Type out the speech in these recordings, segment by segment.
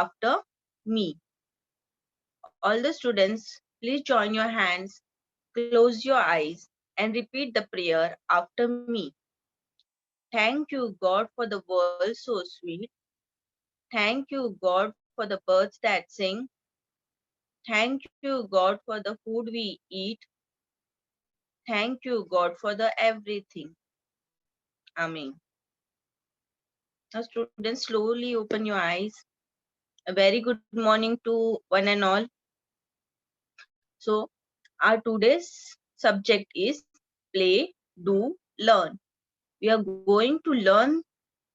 after me. All the students, please join your hands, close your eyes, and repeat the prayer after me. Thank you, God, for the world so sweet. Thank you, God, for the birds that sing. Thank you, God, for the food we eat. Thank you, God, for the everything. Amen. Now, students, slowly open your eyes. A very good morning to one and all. So, our today's subject is play, do, learn. We are going to learn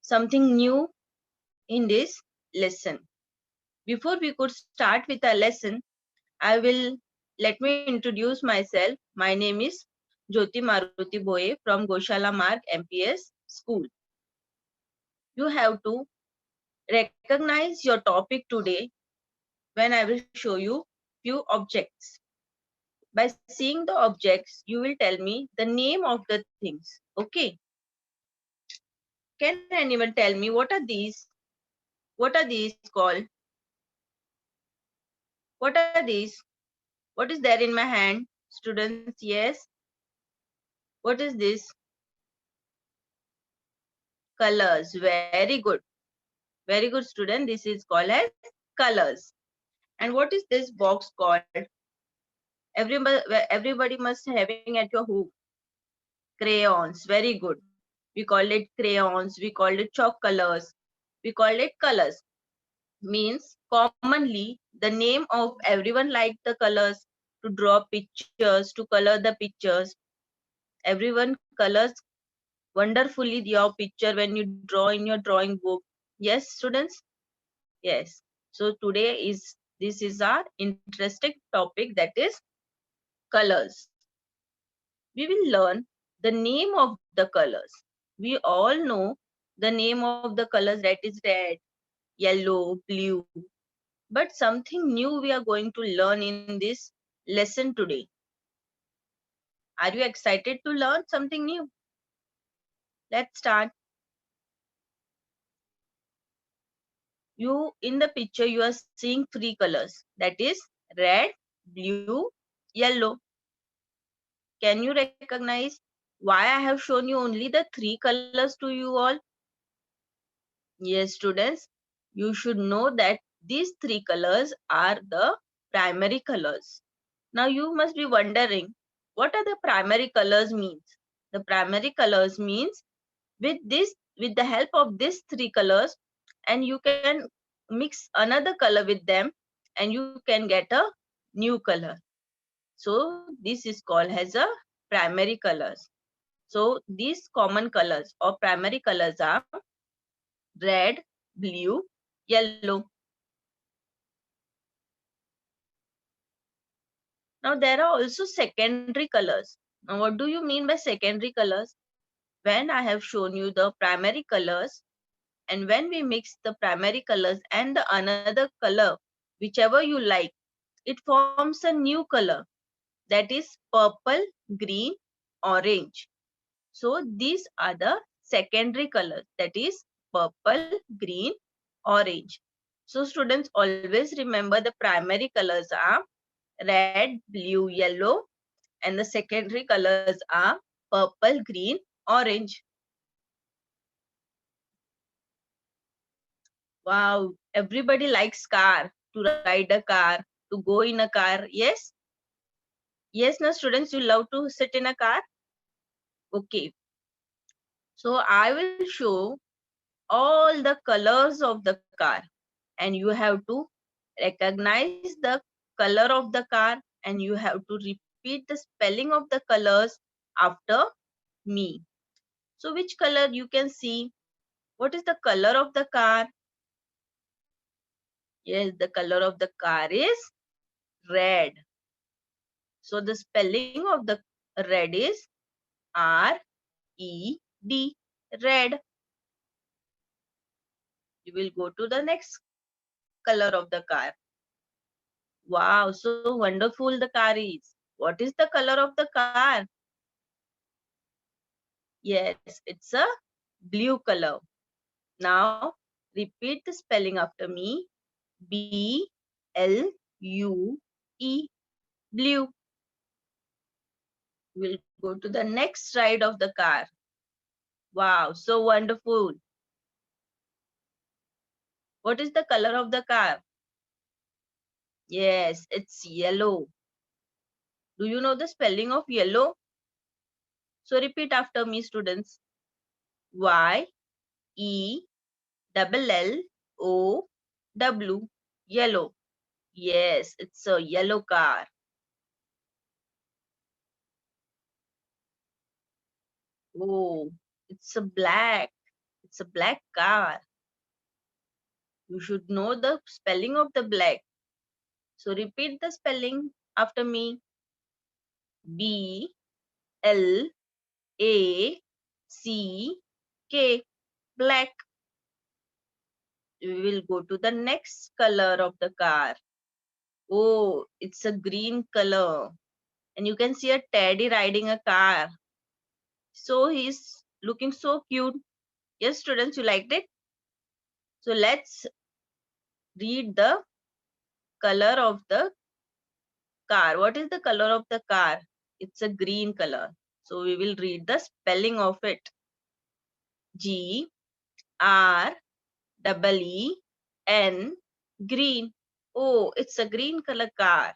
something new in this lesson. Before we could start with our lesson, let me introduce myself. My name is Jyoti Maruti Boye from Goshala Marg MPS School. You have to recognize your topic today when I will show you few objects. By seeing the objects, you will tell me the name of the things. Okay. Can anyone tell me what are these? What are these called? What are these? What is there in my hand? Students, yes. What is this? Colors. Very good. Very good, student. This is called as colors. And what is this box called? Everybody must having at your home. Crayons. Very good. We call it crayons. We call it chalk colors. We call it colors. Means commonly the name of everyone like the colors to draw pictures, to color the pictures. Everyone colors wonderfully your picture when you draw in your drawing book. Yes, students? Yes. So this is our interesting topic, that is colors. We will learn the name of the colors. We all know the name of the colors, that is red, yellow, blue. But something new we are going to learn in this lesson today. Are you excited to learn something new? Let's start. In the picture, you are seeing three colors. That is red, blue, yellow. Can you recognize why I have shown you only the three colors to you all? Yes, students, you should know that these three colors are the primary colors. Now you must be wondering, what are the primary colors means? The primary colors means with the help of these three colors, and you can mix another color with them and you can get a new color. So this is called as a primary colors. So these common colors or primary colors are red, blue, yellow. Now there are also secondary colors. Now what do you mean by secondary colors? When I have shown you the primary colors, and when we mix the primary colors and the another color, whichever you like, it forms a new color, that is purple, green, orange. So these are the secondary colors, that is purple, green, orange. So students, always remember the primary colors are red, blue, yellow, and the secondary colors are purple, green, orange. Wow, everybody likes car, to ride a car, to go in a car. Yes? Yes, now students, you love to sit in a car? Okay. So I will show all the colors of the car, and you have to recognize the color of the car, and you have to repeat the spelling of the colors after me. So which color you can see? What is the color of the car? Yes, the color of the car is red. So the spelling of the red is R-E-D, red. You will go to the next color of the car. Wow, so wonderful the car is. What is the color of the car? Yes, it's a blue color. Now repeat the spelling after me. B-L-U-E, blue. We'll go to the next side of the car. Wow, so wonderful. What is the color of the car? Yes, it's yellow. Do you know the spelling of yellow? So repeat after me, students. Y-E-L-L-O-W, yellow. Yes, it's a yellow car. Oh, it's a black. It's a black car. You should know the spelling of the black. So repeat the spelling after me. B-L-A-C-K, black. We will go to the next color of the car. Oh, it's a green color. And you can see a teddy riding a car. So he's looking so cute. Yes, students, you liked it? So let's read the color of the car. What is the color of the car? It's a green color. So we will read the spelling of it. G-R-E-E-N, green. Oh, it's a green color car.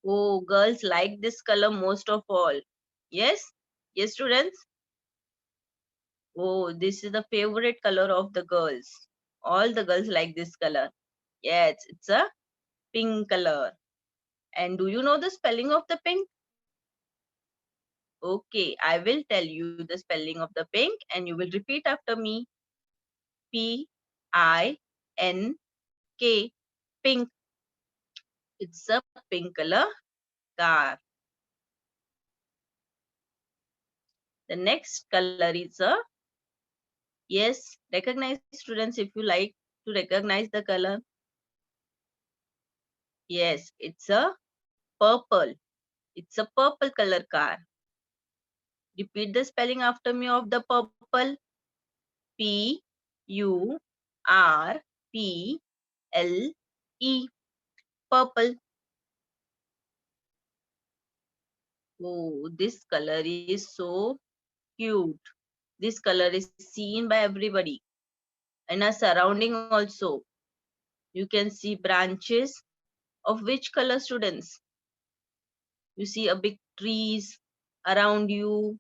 Oh, girls like this color most of all. Yes? Yes, students? Oh, this is the favorite color of the girls. All the girls like this color. Yes, it's a pink color. And do you know the spelling of the pink? Okay, I will tell you the spelling of the pink and you will repeat after me. P-I-N-K, pink. It's a pink color car. The next color is a, yes, recognize students if you like to recognize the color. Yes, it's a purple. It's a purple color car. Repeat the spelling after me of the purple. P-U-R-P-L-E, purple. Oh, this color is so cute. This color is seen by everybody. In our surrounding also, you can see branches of which color, students? You see a big trees around you,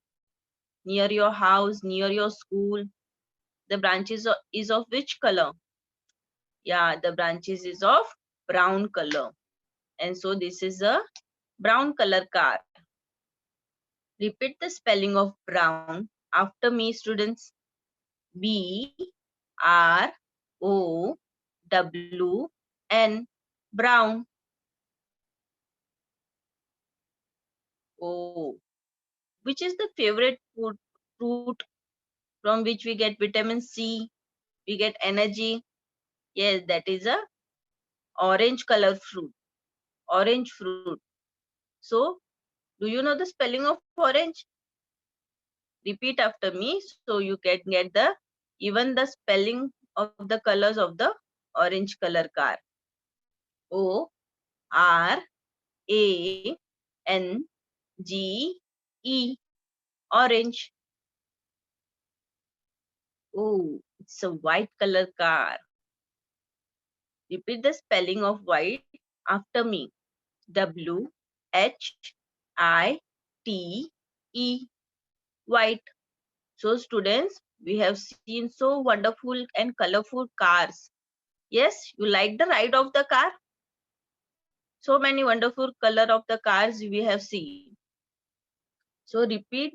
near your house, near your school. The branches is of which color? Yeah, the branches is of brown color. And so this is a brown color car. Repeat the spelling of brown after me, students. B-R-O-W-N, brown. Oh, which is the favorite fruit from which we get vitamin C, we get energy? Yes, that is a orange color fruit. Orange fruit. So, do you know the spelling of orange? Repeat after me so you can get the even the spelling of the colors of the orange color car. O R A N G E, orange. Oh, it's a white color car. Repeat the spelling of white after me. W H I T E, white. So students, we have seen so wonderful and colorful cars. Yes, you like the ride of the car? So many wonderful color of the cars we have seen. So repeat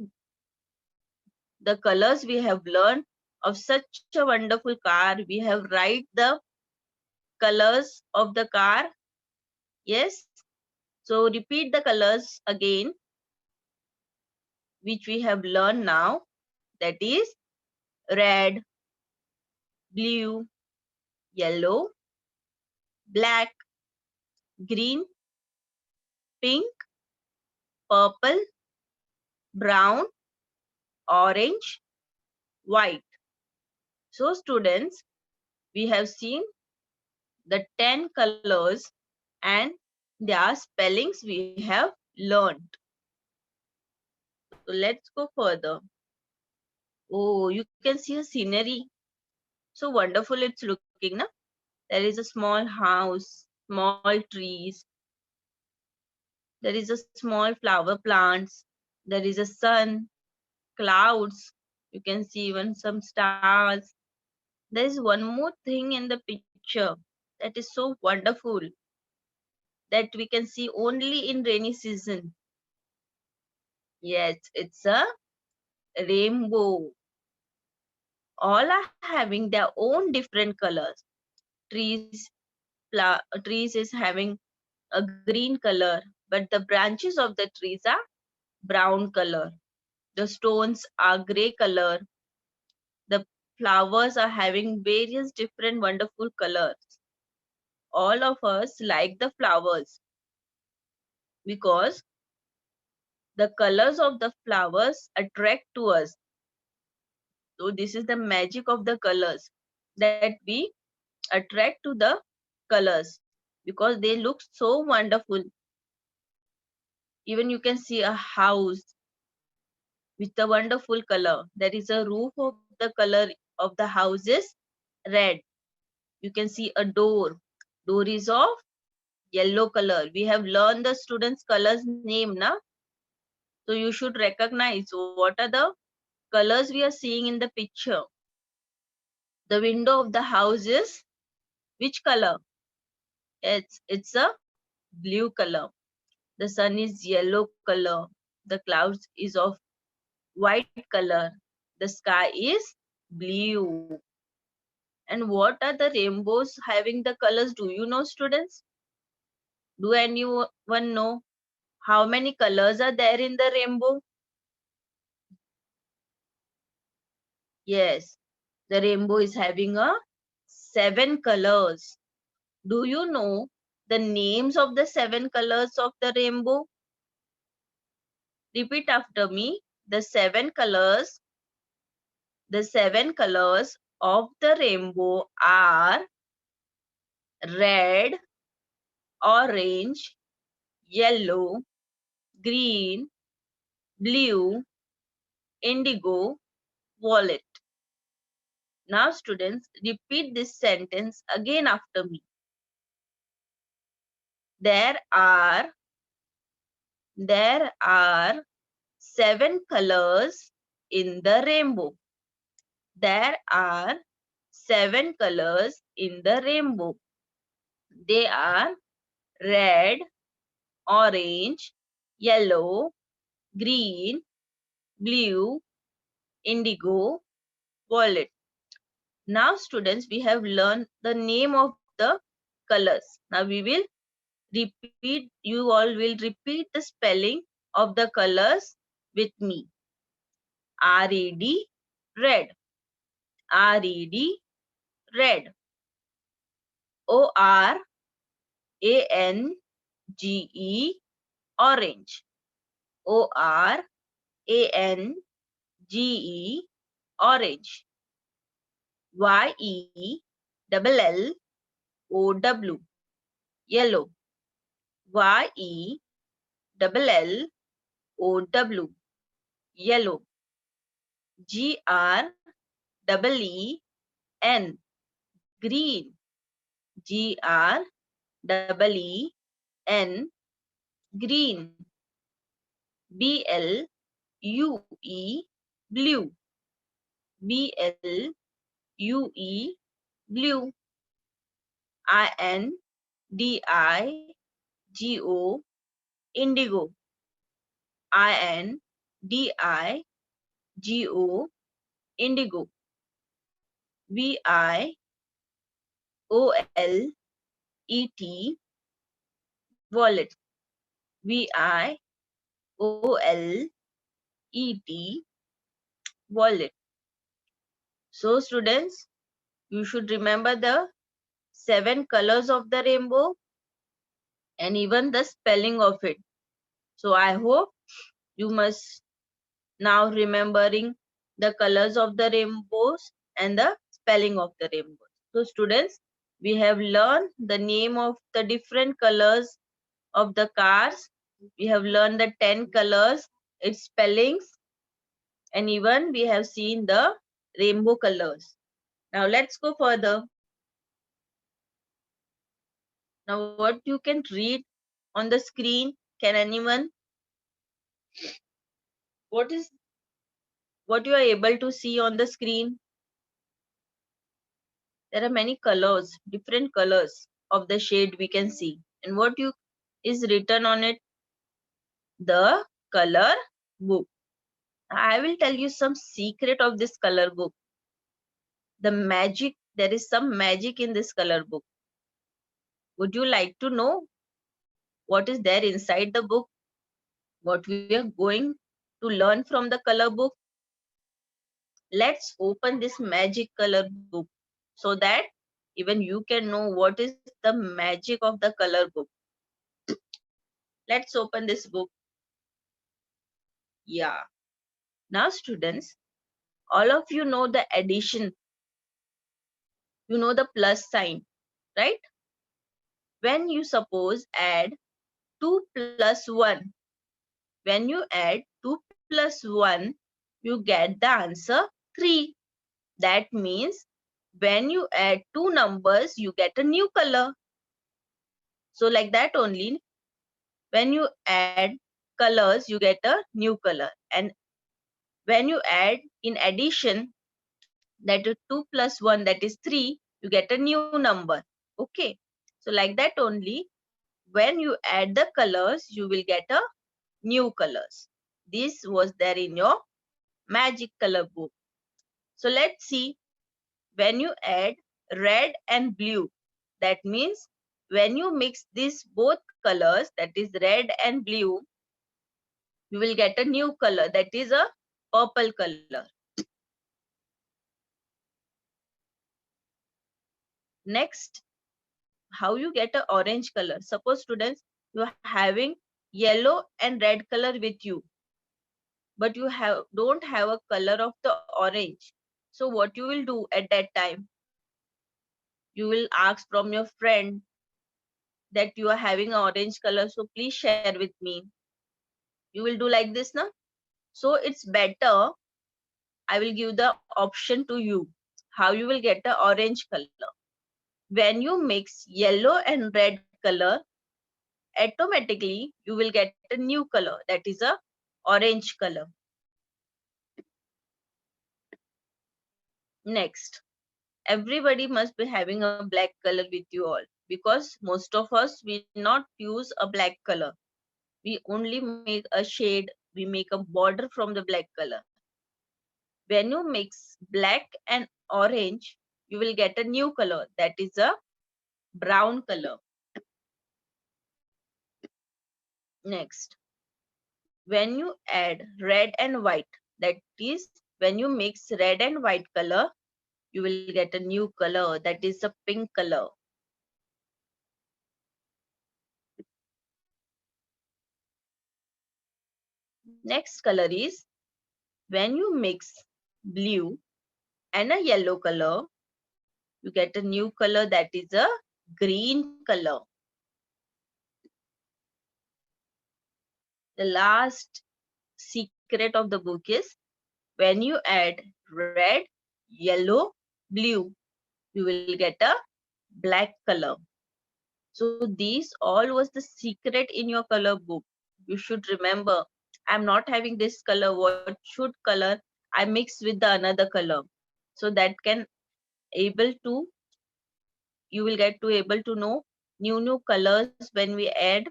the colors we have learned of such a wonderful car. We have write the colors of the car. Yes. So repeat the colors again, which we have learned now. That is red, blue, yellow, black, green, pink, purple, brown, orange, white. So students, we have seen the 10 colors and their spellings we have learned. So let's go further. Oh, you can see a scenery. So wonderful it's looking, na? There is a small house, small trees. There is a small flower plants. There is a sun, clouds. You can see even some stars. There is one more thing in the picture that is so wonderful that we can see only in rainy season. Yes, it's a rainbow. All are having their own different colors. Trees, trees is having a green color, but the branches of the trees are brown color. The stones are gray color. The flowers are having various different wonderful colors. All of us like the flowers because the colors of the flowers attract to us. So this is the magic of the colors, that we attract to the colors because they look so wonderful. Even you can see a house with a wonderful color. There is a roof of the color of the house is red. You can see a door. Door is of yellow color. We have learned the students' colors name, na? So you should recognize what are the colors we are seeing in the picture. The window of the house is which color? It's a blue color. The sun is yellow color. The clouds is of white color. The sky is blue. And what are the rainbows having the colors? Do you know, students? Do anyone know how many colors are there in the rainbow? Yes, the rainbow is having a 7 colors. Do you know the names of the 7 colors of the rainbow? Repeat after me. The seven colors of the rainbow are red, orange, yellow, green, blue, indigo, violet. Now students, repeat this sentence again after me. There are 7 colors in the rainbow. There are 7 colors in the rainbow. They are red, orange, yellow, green, blue, indigo, violet. Now students, we have learned the name of the colors. Now we will repeat, you all will repeat the spelling of the colors with me. R-E-D, red. R-E-D, red. O-R-A-N-G-E, orange. O-R-A-N-G-E, orange. Y-E-L-L-O-W, yellow. Y-E-L-L-O-W, yellow. G-R-E-E-N, green. G-R-E-E-N, green. B-L-U-E, blue. B-L-U-E, blue. I-N-D-I-G-O, indigo. I-N-D-I-G-O, indigo. V-I-O-L-E-T, violet. V-I-O-L-E-T, violet. So students, you should remember the 7 colors of the rainbow and even the spelling of it. So I hope you must now remembering the colors of the rainbows and the spelling of the rainbows. So students, we have learned the name of the different colors of the cars. We have learned the 10 colors, its spellings, and even we have seen the rainbow colors. Now let's go further. Now what you can read on the screen, can anyone, what is what you are able to see on the screen? There are many colors, different colors of the shade we can see. And what you is written on it? The color book. I will tell you some secret of this color book. The magic, there is some magic in this color book. Would you like to know what is there inside the book? What we are going to learn from the color book? Let's open this magic color book so that even you can know what is the magic of the color book. Let's open this book. Yeah. Now students, all of you know the addition. You know the plus sign, right? When you suppose add 2 plus 1, when you add 2 plus 1, you get the answer 3. That means when you add two numbers, you get a new color. So like that only, when you add colors, you get a new color. And when you add in addition, that is 2 plus 1, that is 3, you get a new number. Okay. So like that only, when you add the colors, you will get a new colors. This was there in your magic color book. So let's see, when you add red and blue, that means when you mix these both colors, that is red and blue, you will get a new color, that is a purple color. Next, how you get an orange color? Suppose students, you are having yellow and red color with you, but you don't have a color of the orange. So what you will do at that time? You will ask from your friend that you are having an orange color, so please share with me. You will do like this now. So it's better, I will give the option to you how you will get the orange color. When you mix yellow and red color, automatically you will get a new color, that is a orange color. Next, everybody must be having a black color with you all, because most of us will not use a black color. We only make a shade, we make a border from the black color. When you mix black and orange, you will get a new color, that is a brown color. Next, when you add red and white, that is when you mix red and white color, you will get a new color, that is a pink color. Next color is when you mix blue and a yellow color, you get a new color, that is a green color. The last secret of the book is when you add red, yellow, blue, you will get a black color. So these all was the secret in your color book. You should remember, I'm not having this color, what should color I mix with the another color. So that can able to, you will get to able to know new colors when we add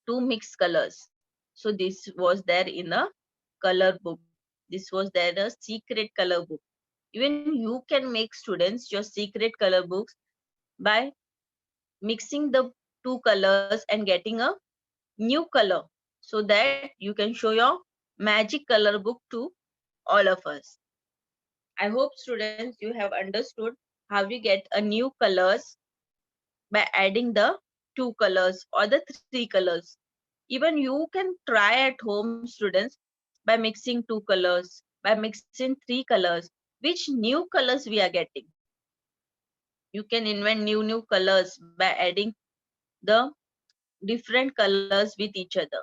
two mixed colors. So this was there in a color book. This was there a secret color book. Even you can make students your secret color books by mixing the two colors and getting a new color, so that you can show your magic color book to all of us. I hope students you have understood how we get a new colors by adding the two colors or the three colors. Even you can try at home, students, by mixing two colors, by mixing three colors, which new colors we are getting. You can invent new colors by adding the different colors with each other.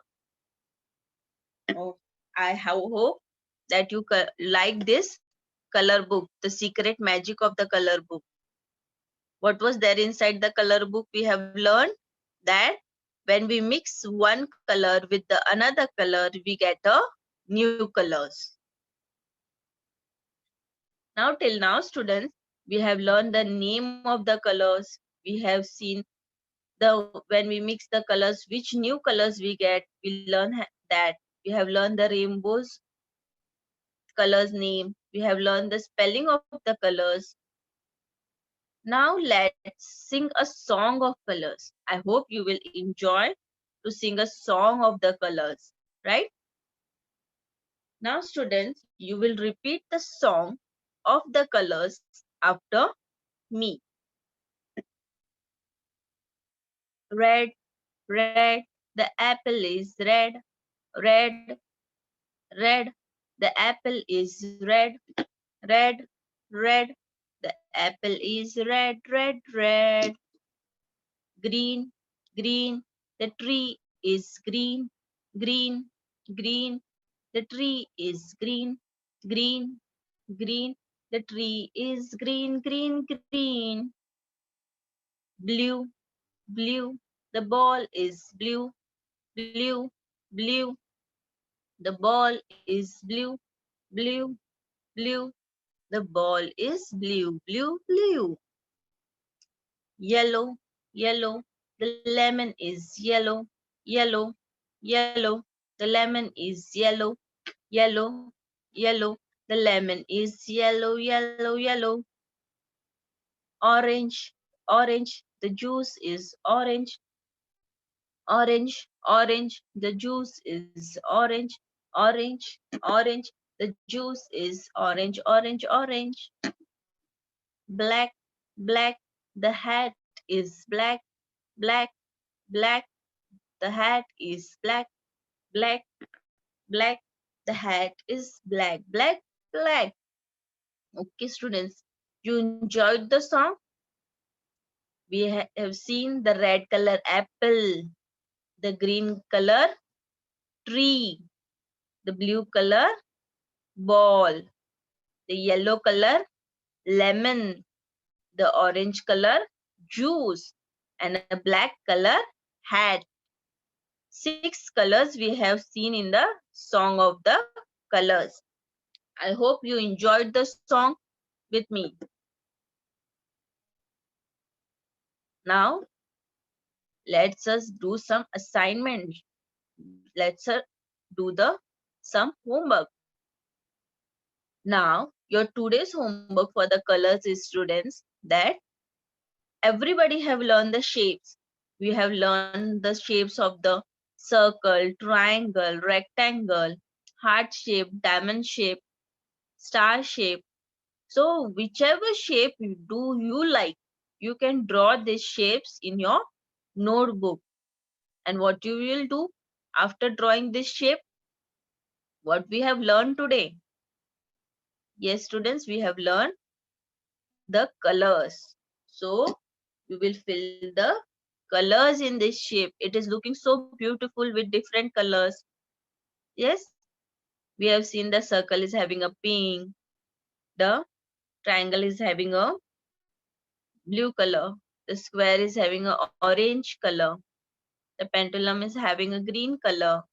Oh, I hope that you like this color book, the secret magic of the color book. What was there inside the color book? We have learned that when we mix one color with the another color, we get a new colors. Now till now, students, we have learned the name of the colors. We have seen the when we mix the colors, which new colors we get. We learn that. We have learned the rainbows colors name. We have learned the spelling of the colors. Now let's sing a song of colors. I hope you will enjoy to sing a song of the colors, right? Now students, you will repeat the song of the colors after me. Red, red, the apple is red, red, red, the apple is red, red, red, the apple is red, red, red. Green, green, the tree is green, green, green, the tree is green, green, green, the tree is green, green, green. Blue, blue, the ball is blue, blue, blue, the ball is blue, blue, blue, the ball is blue, blue, blue. Yellow, yellow, the lemon is yellow, yellow, yellow, the lemon is yellow, yellow, yellow, the lemon is yellow, yellow, yellow. Orange, orange, the juice is orange, orange, orange, the juice is orange, orange, orange, the juice is orange, orange, orange. Black, black, the hat is black, black, black, the hat is black, black, black, the hat is black, black, black. Okay, students, you enjoyed the song? We have seen the red color apple, the green color tree, the blue color ball, the yellow color lemon, the orange color juice, and a black color hat. 6 colors we have seen in the song of the colors. I hope you enjoyed the song with me. Now, let's us do some assignment. Let's do some homework. Now, your today's homework for the colors is, students, that everybody have learned the shapes. We have learned the shapes of the circle, triangle, rectangle, heart shape, diamond shape, star shape. So whichever shape you like, you can draw these shapes in your notebook. And what you will do after drawing this shape, what we have learned today? Yes, students, we have learned the colors. So we will fill the colors in this shape. It is looking so beautiful with different colors. Yes, we have seen the circle is having a pink, the triangle is having a blue color, the square is having a orange color, the pendulum is having a green color,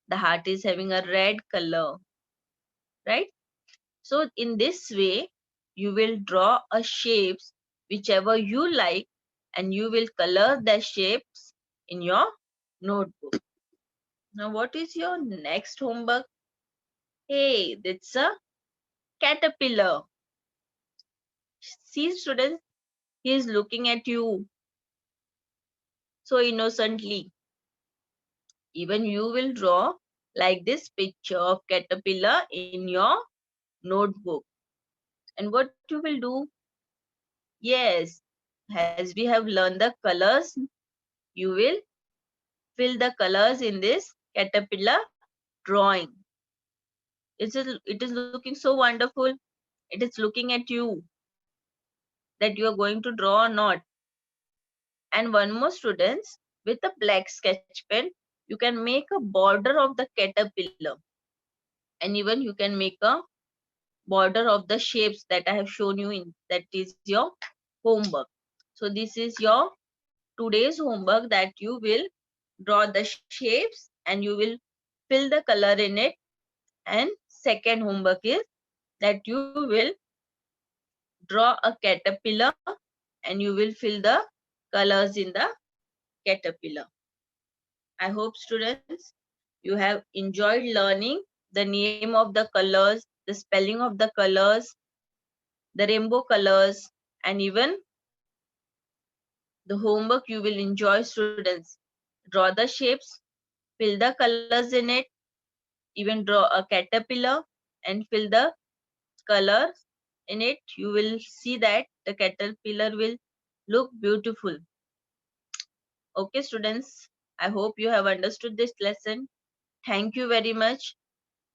the heart is having a red color, right? So in this way, you will draw a shapes whichever you like, and you will color the shapes in your notebook. Now, what is your next homework? Hey, that's a caterpillar. See, students, he is looking at you so innocently. Even you will draw like this picture of caterpillar in your notebook. And what you will do? Yes, as we have learned the colors, you will fill the colors in this caterpillar drawing. It is looking so wonderful. It is looking at you. that you are going to draw or not. And one more, students, with a black sketch pen, you can make a border of the caterpillar, and even you can make a border of the shapes that I have shown you in. That is your homework. So this is your today's homework, that you will draw the shapes and you will fill the color in it. And second homework is that you will draw a caterpillar and you will fill the colors in the caterpillar. I hope, students, you have enjoyed learning the name of the colors, the spelling of the colors, the rainbow colors, and even the homework you will enjoy, students. Draw the shapes, fill the colors in it, even draw a caterpillar and fill the colors in it. You will see that the caterpillar will look beautiful. Okay, students, I hope you have understood this lesson. Thank you very much.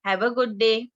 Have a good day.